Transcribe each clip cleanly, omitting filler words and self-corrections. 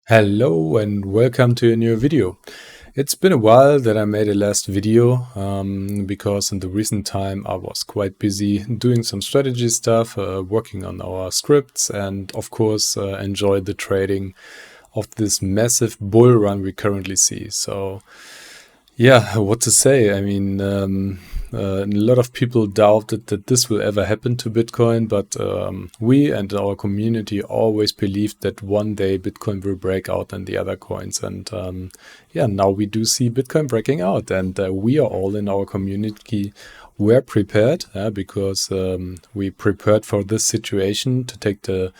Hello and welcome to a new video. It's been a while that I made a last video because in the recent time I was quite busy doing some strategy stuff, working on our scripts, and of course enjoyed the trading of this massive bull run we currently see. So yeah, what to say? I mean, a lot of people doubted that this will ever happen to Bitcoin, but we and our community always believed that one day Bitcoin will break out and the other coins. And yeah, now we do see Bitcoin breaking out, and we are all in our community were prepared because we prepared for this situation to take the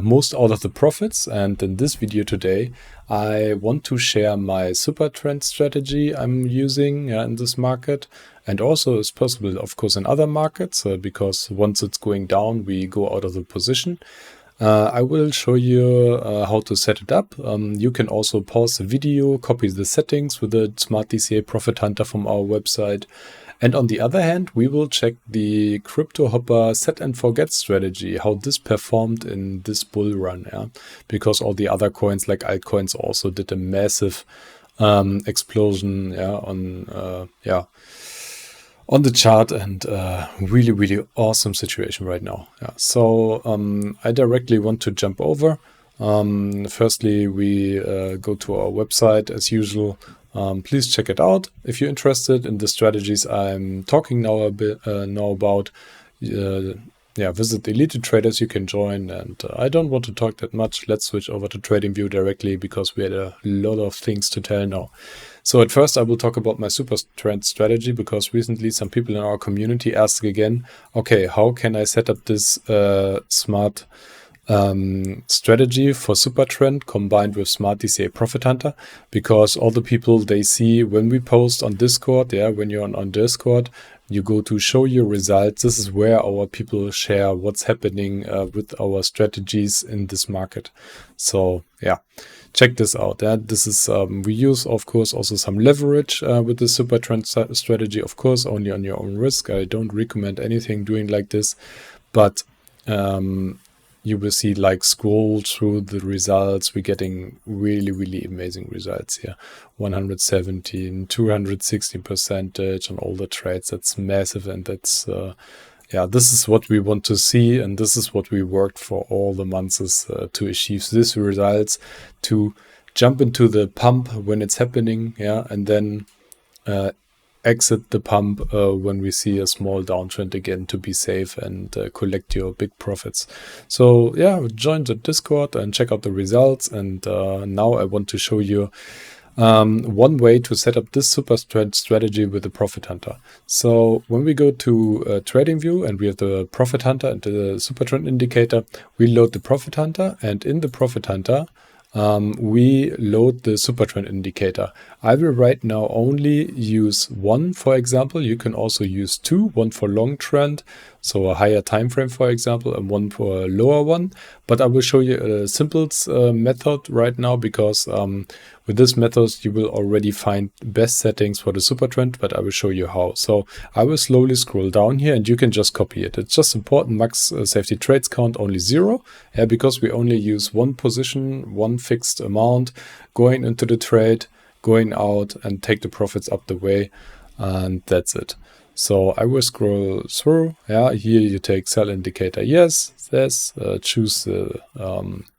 most out of the profits. And in this video today, I want to share my Supertrend strategy I'm using in this market, and also is possible, of course, in other markets because once it's going down, we go out of the position. I will show you how to set it up. You can also pause the video, copy the settings with the Smart DCA Profit Hunter from our website. And on the other hand, we will check the Cryptohopper set and forget strategy, how this performed in this bull run, because all the other coins like altcoins also did a massive explosion on the chart, and really awesome situation right now. So I directly want to jump over. Firstly, we go to our website as usual. Please check it out if you're interested in the strategies I'm talking now about. Visit Elite Traders, you can join, and I don't want to talk that much. Let's switch over to TradingView directly because we had a lot of things to tell now. So at first I will talk about my Supertrend strategy because recently some people in our community asked again, okay, how can I set up this smart strategy for Supertrend combined with Smart DCA Profit Hunter? Because all the people they see when we post on Discord, when you're on Discord, you go to show your results. This is where our people share what's happening with our strategies in this market. So yeah, check this out. This is we use, of course, also some leverage with the Supertrend strategy, of course, only on your own risk. I don't recommend anything doing like this, but you will see, like, scroll through the results. We're getting really amazing results here. 117, 216% on all the trades. That's massive, and that's this is what we want to see, and this is what we worked for all the months to achieve these results, to jump into the pump when it's happening, and then exit the pump when we see a small downtrend again, to be safe and collect your big profits. So yeah, join the Discord and check out the results. And now I want to show you one way to set up this Supertrend strategy with the Profit Hunter. So when we go to TradingView and we have the Profit Hunter and the Supertrend indicator, we load the Profit Hunter, and in the Profit Hunter we load the Supertrend indicator. I will right now only use one, for example. You can also use two, one for long trend, so a higher time frame, for example, and one for a lower one. But I will show you a simple method right now, because with this method you will already find best settings for the Supertrend, but I will show you how. So I will slowly scroll down here, and you can just copy it. It's just important, max safety trades count only 0, because we only use one position, one fixed amount, going into the trade, going out, and take the profits up the way, and that's it. So I will scroll through. Here you take sell indicator, yes, choose the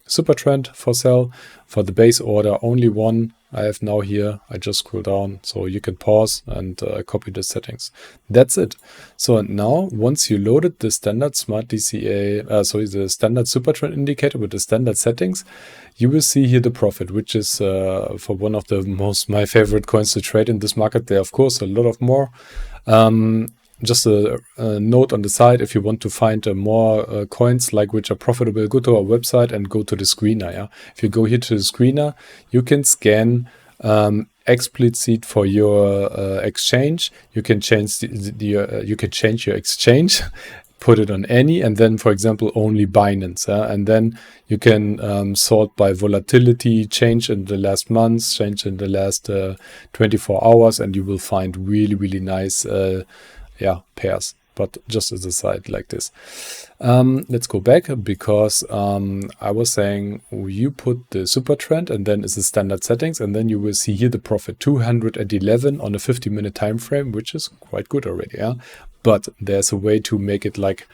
Supertrend for sell. For the base order, only one I have now here. I just scroll down, so you can pause and copy the settings. That's it. So now, once you loaded the standard Smart DCA, the standard Supertrend indicator with the standard settings, you will see here the profit, which is for one of my favorite coins to trade in this market. There are, of course, a lot of more. Just a note on the side, if you want to find more coins which are profitable, go to our website and go to the screener. If you go here to the screener, you can scan explicit for your exchange. You can change you can change your exchange, put it on any, and then, for example, only Binance. And then you can sort by volatility, change in the last months, change in the last 24 hours, and you will find really nice pairs. but just as a side like this. Let's go back, because I was saying you put the Supertrend and then is the standard settings, and then you will see here the profit 211 on a 50-minute time frame, which is quite good already. Yeah, but there's a way to make it like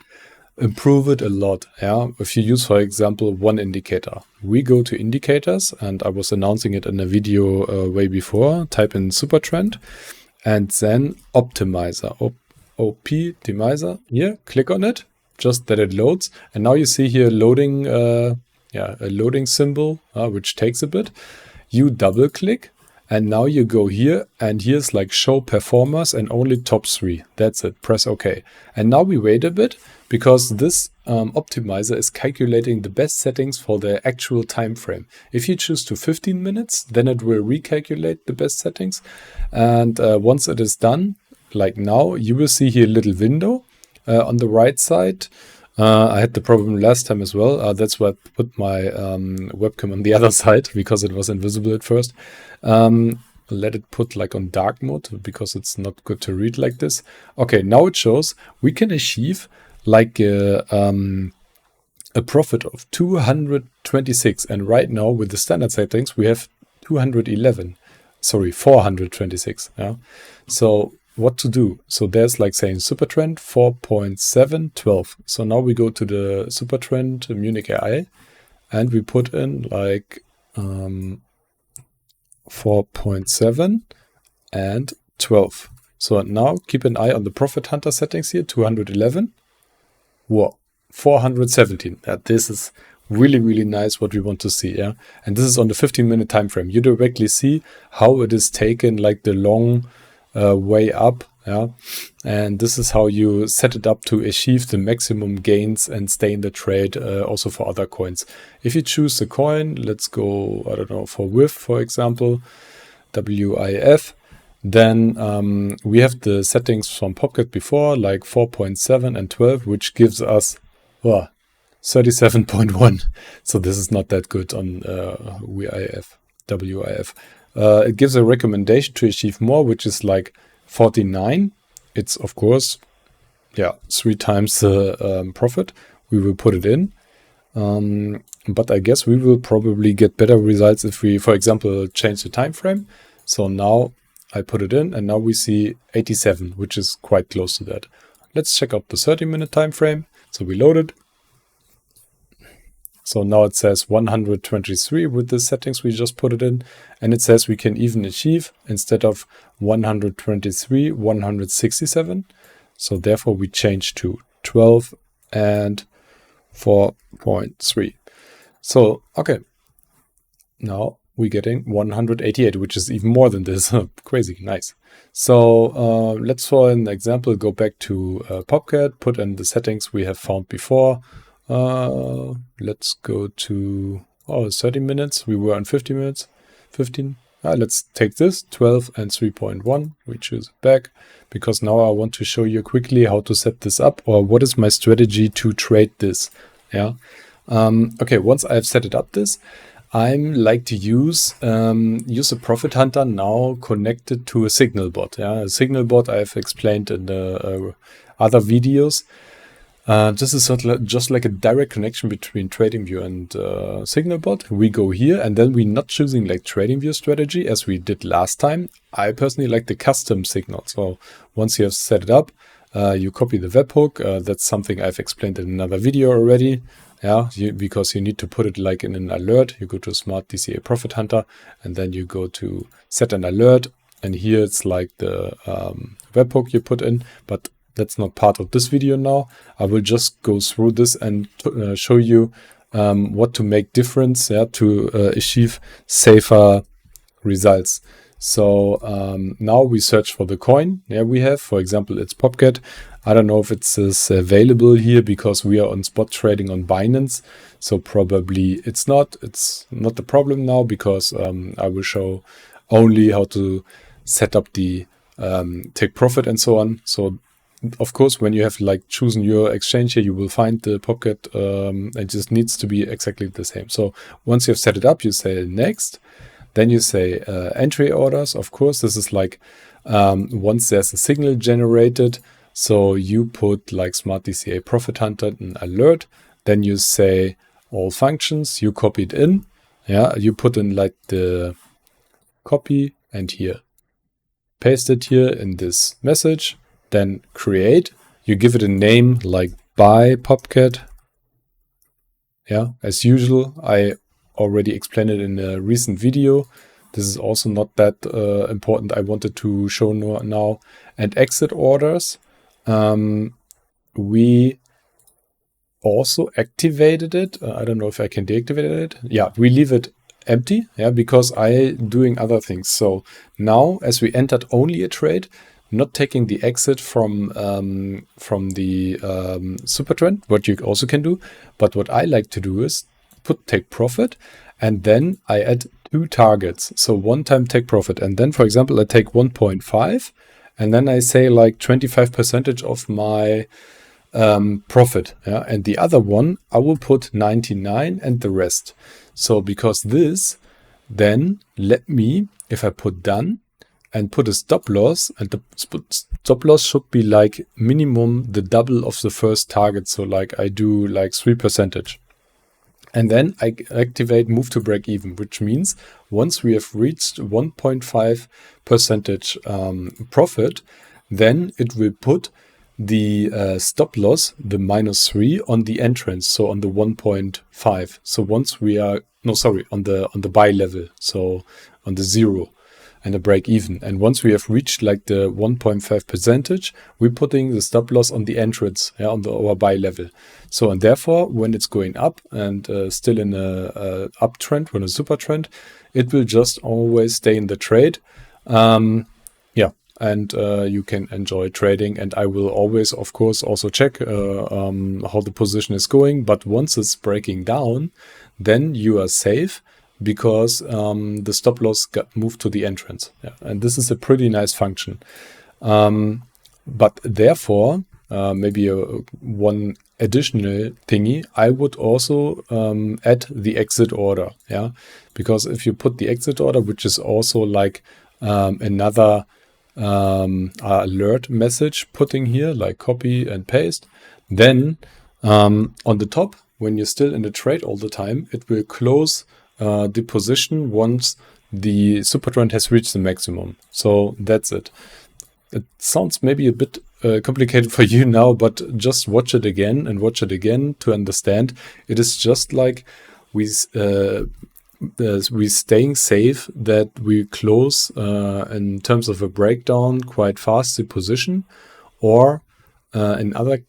improve it a lot. Yeah, if you use, for example, one indicator, we go to indicators, and I was announcing it in a video way before. Type in Supertrend and then optimizer, optimizer. Here, click on it, just that it loads, and now you see here loading, a loading symbol, which takes a bit. You double click, and now you go here, and here's like show performers and only top 3. That's it. Press OK. And now we wait a bit, because this optimizer is calculating the best settings for the actual time frame. If you choose to 15 minutes, then it will recalculate the best settings. And once it is done, like now, you will see here a little window on the right side. I had the problem last time as well. That's why I put my webcam on the other side, because it was invisible at first. Let it put like on dark mode, because it's not good to read like this. Okay, now it shows we can achieve like a profit of 226. And right now with the standard settings, we have 426. Yeah. So what to do? So there's like saying Supertrend 4.712. So now we go to the Supertrend Munich-Ai, and we put in like 4.7 and 12. So now keep an eye on the Profit Hunter settings here, 211. Whoa, 417. This is really, really nice what we want to see. Yeah, and this is on the 15-minute time frame. You directly see how it is taken like the long way up. Yeah, and this is how you set it up to achieve the maximum gains and stay in the trade, also for other coins. If you choose the coin, let's go, I don't know, for WIF, for example, WIF, then we have the settings from Popcat before, like 4.7 and 12, which gives us 37.1. So this is not that good on WIF. It gives a recommendation to achieve more, which is like 49. It's of course, 3 times the profit. We will put it in. But I guess we will probably get better results if we, for example, change the time frame. So now I put it in, and now we see 87, which is quite close to that. Let's check out the 30-minute time frame. So we loaded. So now it says 123 with the settings we just put it in. And it says we can even achieve, instead of 123, 167. So therefore we change to 12 and 4.3. So, okay. Now we're getting 188, which is even more than this. Crazy, nice. So let's, for an example, go back to Popcat, put in the settings we have found before. Let's go to 30 minutes. We were on 50 minutes. 15. Let's take this 12 and 3.1. We choose it back, because now I want to show you quickly how to set this up, or what is my strategy to trade this. Yeah. Okay. Once I've set it up, I'm like to use a Profit Hunter now connected to a signal bot. Yeah, a signal bot I've explained in the other videos. This is sort of just like a direct connection between TradingView and Signalbot. We go here, and then we're not choosing like TradingView strategy as we did last time. I personally like the custom signal. So once you have set it up, you copy the webhook. That's something I've explained in another video already. Yeah, because you need to put it like in an alert. You go to Smart DCA Profit Hunter, and then you go to set an alert. And here it's like the webhook you put in, but that's not part of this video now. I will just go through this and show you what to make difference, to achieve safer results. So now we search for the coin. We have, for example, it's Popcat. I don't know if it's available here because we are on spot trading on Binance. So probably it's not the problem now, because I will show only how to set up the take profit and so on. So of course, when you have like chosen your exchange here, you will find the Popcat. It just needs to be exactly the same. So once you have set it up, you say next. Then you say entry orders. Of course, this is like once there's a signal generated. So you put like Smart DCA Profit Hunter an alert, then you say all functions, you copy it in. Yeah, you put in like the copy and here. Paste it here in this message, then create. You give it a name like buy Popcat. Yeah, as usual, I already explained it in a recent video. This is also not that important. I wanted to show now. And exit orders. We also activated it. I don't know if I can deactivate it. Yeah, we leave it empty. Yeah, because I doing other things. So now, as we entered only a trade, not taking the exit from the Supertrend, what you also can do. But what I like to do is take profit, and then I add 2 targets. So one time take profit, and then, for example, I take 1.5, and then I say like 25% of my profit. Yeah, and the other one I will put 99 and the rest. So because this, then let me, if I put done and put a stop loss, and the stop loss should be like minimum the double of the first target. So like I do like 3%. And then I activate move to break even, which means once we have reached 1.5% profit, then it will put the stop loss, the -3, on the entrance, so on the 1.5. So once we are, no, sorry, on the buy level, so on the 0 and a break even. And once we have reached like the 1.5%, we're putting the stop loss on the entrance, yeah, on our buy level. So, and therefore, when it's going up and still in a uptrend, when a super trend, it will just always stay in the trade. Yeah, and you can enjoy trading. And I will always, of course, also check how the position is going. But once it's breaking down, then you are safe, because the stop loss got moved to the entrance. Yeah. And this is a pretty nice function. But therefore, maybe one additional thingy, I would also add the exit order. Yeah, because if you put the exit order, which is also like another alert message putting here, like copy and paste, then on the top, when you're still in the trade all the time, it will close the position once the supertrend has reached the maximum. So that's it. It sounds maybe a bit complicated for you now, but just watch it again and watch it again to understand. It is just like we staying safe, that we close in terms of a breakdown quite fast the position, or in other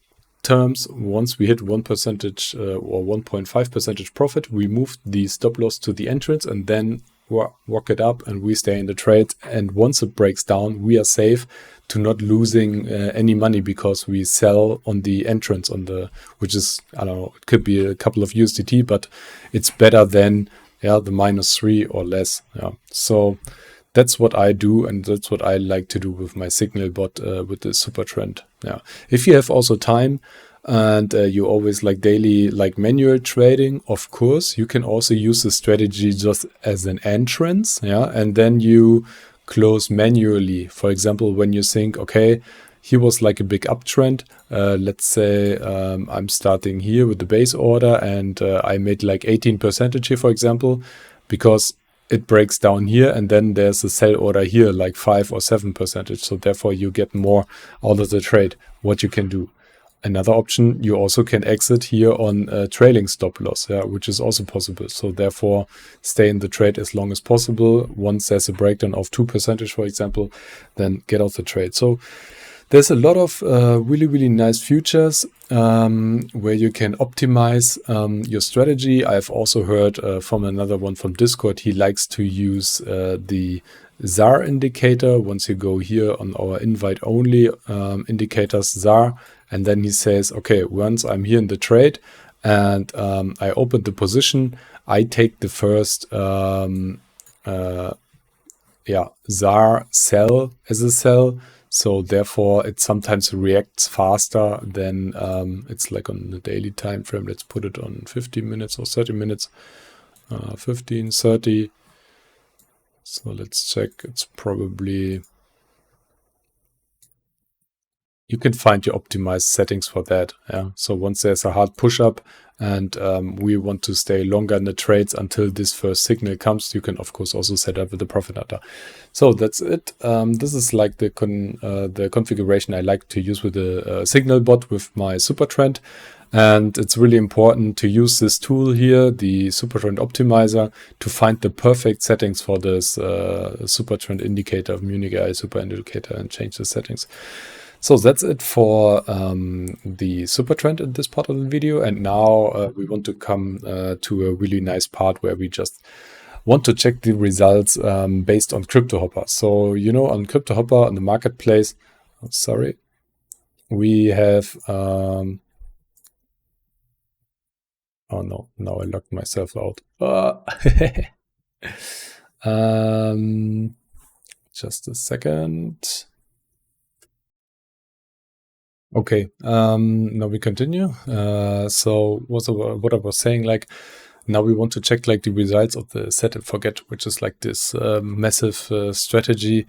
terms, once we hit 1% or 1.5% profit, we move the stop loss to the entrance and then walk it up, and we stay in the trade. And once it breaks down, we are safe to not losing any money, because we sell on the entrance, which is, I don't know, it could be a couple of USDT, but it's better than the -3 or less. Yeah, so that's what I do, and that's what I like to do with my signal bot with the Supertrend. Yeah, if you have also time and you always like daily like manual trading, of course you can also use the strategy just as an entrance. Yeah, and then you close manually. For example, when you think, okay, here was like a big uptrend. Let's say I'm starting here with the base order, and I made like 18% here, for example, because it breaks down here, and then there's a sell order here, like 5 or 7%. So therefore you get more out of the trade. What you can do. Another option, you also can exit here on trailing stop loss, which is also possible. So therefore, stay in the trade as long as possible. Once there's a breakdown of 2%, for example, then get out the trade. So there's a lot of really, really nice features where you can optimize your strategy. I've also heard from another one from Discord, he likes to use the ZAR indicator. Once you go here on our invite only indicators ZAR, and then he says, okay, once I'm here in the trade and I open the position, I take the first ZAR sell as a sell. So therefore, it sometimes reacts faster than it's like on the daily time frame. Let's put it on 15 minutes or 30 minutes, 15, 30. So let's check. It's probably, you can find your optimized settings for that. Yeah. So once there's a hard push up and we want to stay longer in the trades until this first signal comes, you can of course also set up with the profit hunter. So that's it. This is like the configuration I like to use with the signal bot with my Supertrend. And it's really important to use this tool here, the Supertrend optimizer, to find the perfect settings for this Supertrend indicator, Munich-Ai super indicator, and change the settings. So that's it for the Supertrend in this part of the video. And now we want to come to a really nice part where we just want to check the results based on Cryptohopper. So, you know, on Cryptohopper, on the marketplace, we have... oh no, now I locked myself out. Just a second. Okay, now we continue. So what I was saying, like, now we want to check like the results of the Set&Forget, which is like this massive strategy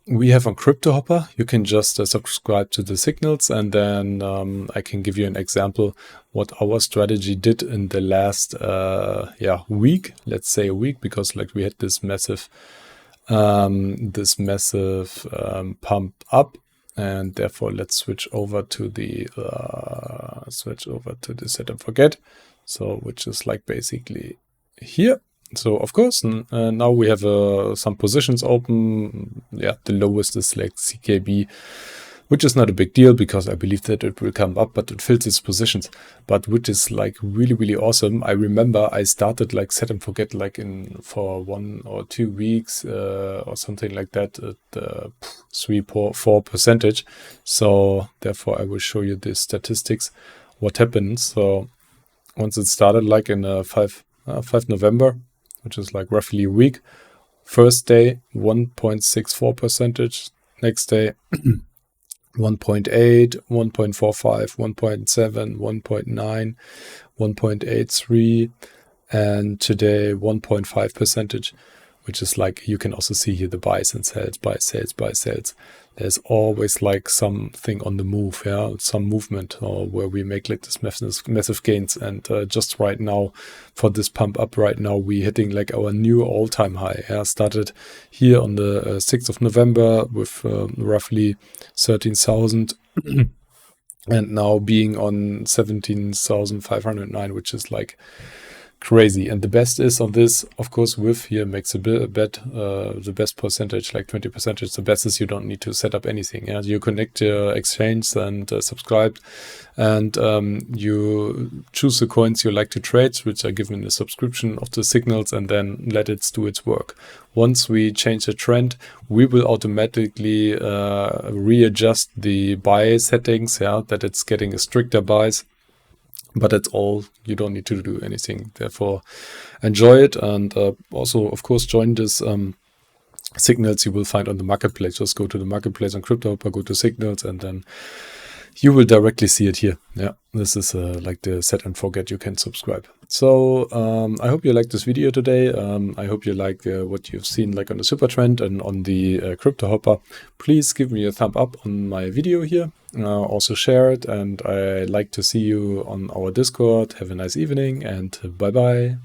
we have on Cryptohopper. You can just subscribe to the signals, and then I can give you an example what our strategy did in the last week. Let's say a week, because like we had this massive pump up, and therefore let's switch over to the Set&Forget. So which is like basically here. So of course, now we have some positions open. Yeah, the lowest is like CKB, which is not a big deal because I believe that it will come up, but it fills its positions. But which is like really, really awesome. I remember I started like Set&Forget like for 1 or 2 weeks or something like that at 3-4%. So therefore I will show you the statistics, what happens. So once it started like in 5 November, which is like roughly a week. First day, 1.64%. Next day, 1.8, 1.45, 1.7, 1.9, 1.83, and today 1.5%, which is like, you can also see here the buys and sells, buy, sales, buy, sales. There's always like something on the move, yeah, some movement, or where we make like this massive gains. And just right now, for this pump up right now, we're hitting like our new all-time high. Yeah, started here on the 6th of November with roughly 13,000, and now being on 17,509, which is like crazy. And the best is on this, of course, with here makes a bet the best percentage, like 20%. The best is you don't need to set up anything. Yeah? You connect your exchange and subscribe, and you choose the coins you like to trade, which are given a subscription of the signals, and then let it do its work. Once we change the trend, we will automatically readjust the buy settings, yeah, that it's getting a stricter buys. But that's all. You don't need to do anything. Therefore, enjoy it. And also, of course, join this signals you will find on the marketplace. Just go to the marketplace on Cryptohopper, go to signals, and then you will directly see it here. Yeah, this is like the Set&Forget. You can subscribe. So I hope you liked this video today. I hope you like what you've seen like on the Supertrend and on the Cryptohopper. Please give me a thumb up on my video here. Also share it, and I like to see you on our Discord. Have a nice evening, and bye bye.